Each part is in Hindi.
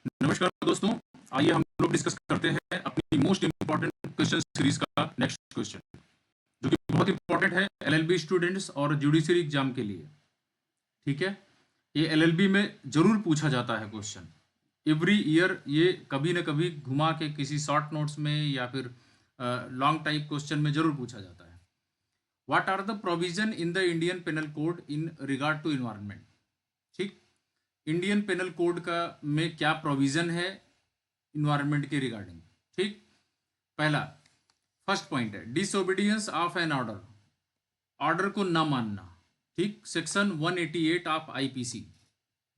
नमस्कार दोस्तों, आइए हम लोग डिस्कस करते हैं अपनी मोस्ट इम्पोर्टेंट क्वेश्चन सीरीज का नेक्स्ट क्वेश्चन, जो कि बहुत इंपॉर्टेंट है एलएलबी स्टूडेंट्स और जुडिशरी एग्जाम के लिए। ठीक है, ये एलएलबी में जरूर पूछा जाता है क्वेश्चन एवरी ईयर। ये कभी न कभी घुमा के किसी शॉर्ट नोट्स में या फिर लॉन्ग टाइप क्वेश्चन में जरूर पूछा जाता है। What are the provision in the Indian panel Code in regard to environment? ठीक, इंडियन पेनल कोड का में क्या प्रोविजन है इन्वायरमेंट के रिगार्डिंग। ठीक, पहला फर्स्ट पॉइंट है disobedience of an order, order को न मानना। ठीक, सेक्शन 188 ऑफ आईपीसी,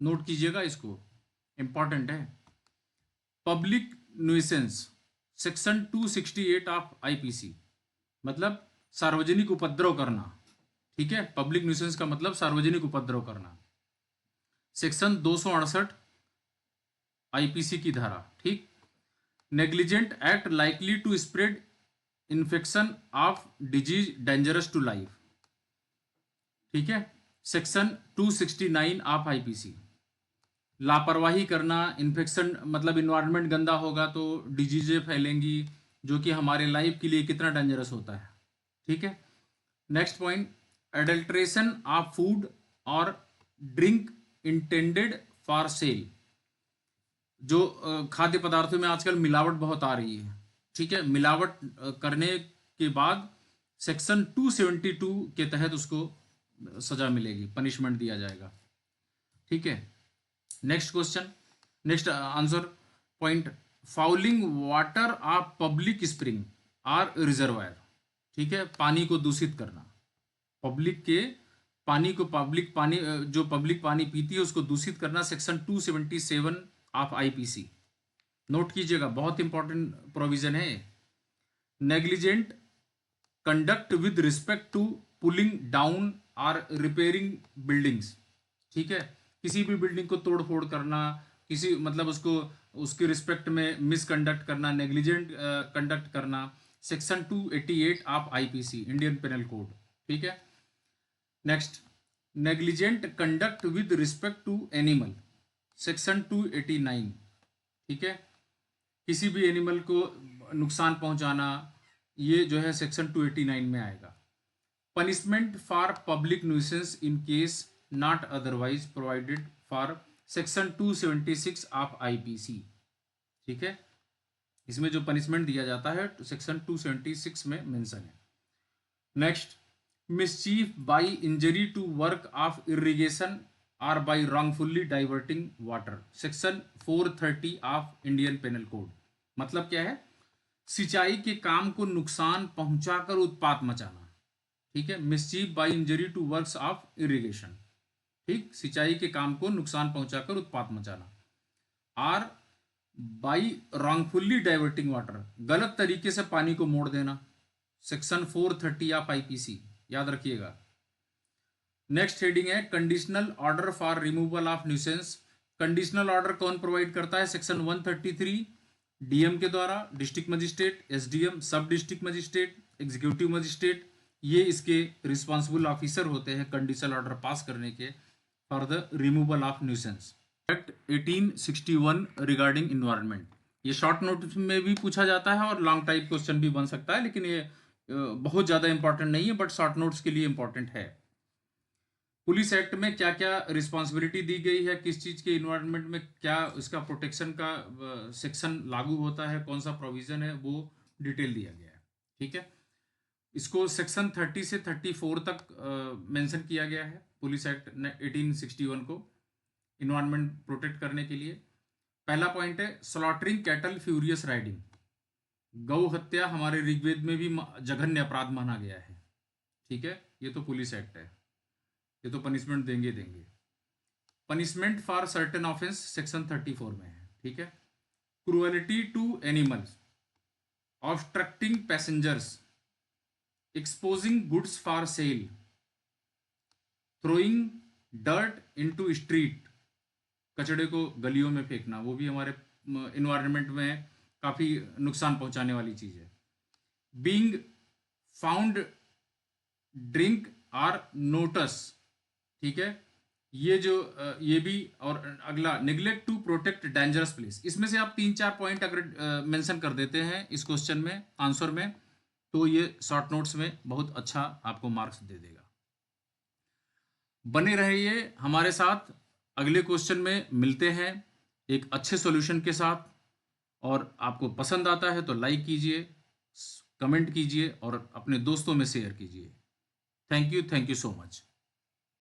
नोट कीजिएगा इसको, इंपॉर्टेंट है। Public nuisance, section 268 of IPC, मतलब सार्वजनिक उपद्रव करना। ठीक है, पब्लिक न्यूसेंस का मतलब सार्वजनिक उपद्रव करना, सेक्शन 268 आईपीसी की धारा। ठीक, negligent act likely to spread infection of disease dangerous to life. ठीक है, सेक्शन 269 ऑफ आईपीसी, लापरवाही करना, इन्फेक्शन मतलब इन्वायरमेंट गंदा होगा तो डिजीजें फैलेंगी, जो कि हमारे लाइफ के लिए कितना डेंजरस होता है। ठीक है, next point adulteration of food और ड्रिंक इंटेंडेड फॉर सेल, जो खाद्य पदार्थों में आजकल मिलावट बहुत आ रही है। ठीक है, मिलावट करने के बाद सेक्शन 272 के तहत उसको सजा मिलेगी, पनिशमेंट दिया जाएगा। ठीक है, next question, next answer point fouling water of public spring और रिजर्वायर। ठीक है, पानी को दूषित करना, पब्लिक के पानी को, पब्लिक पानी जो पब्लिक पानी पीती है उसको दूषित करना, सेक्शन 277 ऑफ आईपीसी, नोट कीजिएगा, बहुत इंपॉर्टेंट प्रोविजन है। Negligent conduct with respect to pulling down और रिपेयरिंग बिल्डिंग्स। ठीक है, किसी भी बिल्डिंग को तोड़ फोड़ करना, किसी मतलब उसको उसके रिस्पेक्ट में मिसकंडक्ट करना, नेग्लिजेंट कंडक्ट करना, section 288 of IPC, Indian panel Code. ठीक है, next negligent conduct with respect to animal, section 289। ठीक है, किसी भी एनिमल को नुकसान पहुंचाना, ये जो है सेक्शन 289 में आएगा। Punishment for public nuisance in case not otherwise provided for, section 276 of IPC. ठीक है, इसमें जो पनिशमेंट दिया जाता है तो सेक्शन 276 में मेंशन है। Next mischief by injury to work of irrigation और by wrongfully diverting water, section 430 of Indian panel code. मतलब क्या है, सिंचाई के काम को नुकसान पहुंचाकर उत्पात मचाना। ठीक है, mischief by injury to works of irrigation. ठीक, सिंचाई के काम को नुकसान पहुंचाकर उत्पात मचाना। और बाई रॉन्गफुली डाइवर्टिंग वाटर, गलत तरीके से पानी को मोड़ देना, सेक्शन 430 ऑफ आईपीसी, याद रखिएगा। नेक्स्ट हेडिंग है conditional order for removal of nuisance. Conditional order कौन प्रोवाइड करता है? सेक्शन 133 डीएम के द्वारा, डिस्ट्रिक्ट मजिस्ट्रेट, एसडीएम, सब डिस्ट्रिक्ट मजिस्ट्रेट, एग्जीक्यूटिव मजिस्ट्रेट, ये इसके रिस्पॉन्सिबल ऑफिसर होते हैं कंडीशनल ऑर्डर पास करने के for the removal of nuisance. Act 1861 regarding environment, ये शॉर्ट नोट में भी पूछा जाता है और लॉन्ग टाइप क्वेश्चन भी बन सकता है, लेकिन ये बहुत ज़्यादा इंपॉर्टेंट नहीं है, बट शॉर्ट नोट्स के लिए इंपॉर्टेंट है। पुलिस एक्ट में क्या क्या रिस्पॉन्सिबिलिटी दी गई है, किस चीज़ के इन्वायरमेंट में क्या इसका प्रोटेक्शन का सेक्शन लागू होता है, कौन सा प्रोविजन है, वो डिटेल दिया गया है। ठीक है, इसको सेक्शन 30 से 34 तक मेंशन किया गया है पुलिस एक्ट 1861 को इन्वायरमेंट प्रोटेक्ट करने के लिए। पहला पॉइंट है स्लॉटरिंग कैटल फ्यूरियस राइडिंग, गौ हत्या हमारे ऋग्वेद में भी जघन्य अपराध माना गया है। ठीक है, ये तो पुलिस एक्ट है, ये तो पनिशमेंट देंगे देंगे। Punishment for certain offence section 34 में है। ठीक है, cruelty to animals, obstructing passengers, exposing goods for sale, throwing dirt into street, कचड़े को गलियों में फेंकना, वो भी हमारे इन्वायरमेंट में काफ़ी नुकसान पहुंचाने वाली चीज़ है। बीइंग फाउंड ड्रिंक और नोटस, ठीक है, ये जो ये भी, और अगला neglect to protect dangerous place, इसमें से आप 3-4 पॉइंट अगर मेंशन कर देते हैं इस क्वेश्चन में आंसर में, तो ये शॉर्ट नोट्स में बहुत अच्छा आपको मार्क्स दे देगा। बने रहिए हमारे साथ, अगले क्वेश्चन में मिलते हैं एक अच्छे सॉल्यूशन के साथ। और आपको पसंद आता है तो लाइक कीजिए, कमेंट कीजिए और अपने दोस्तों में शेयर कीजिए। Thank you so much.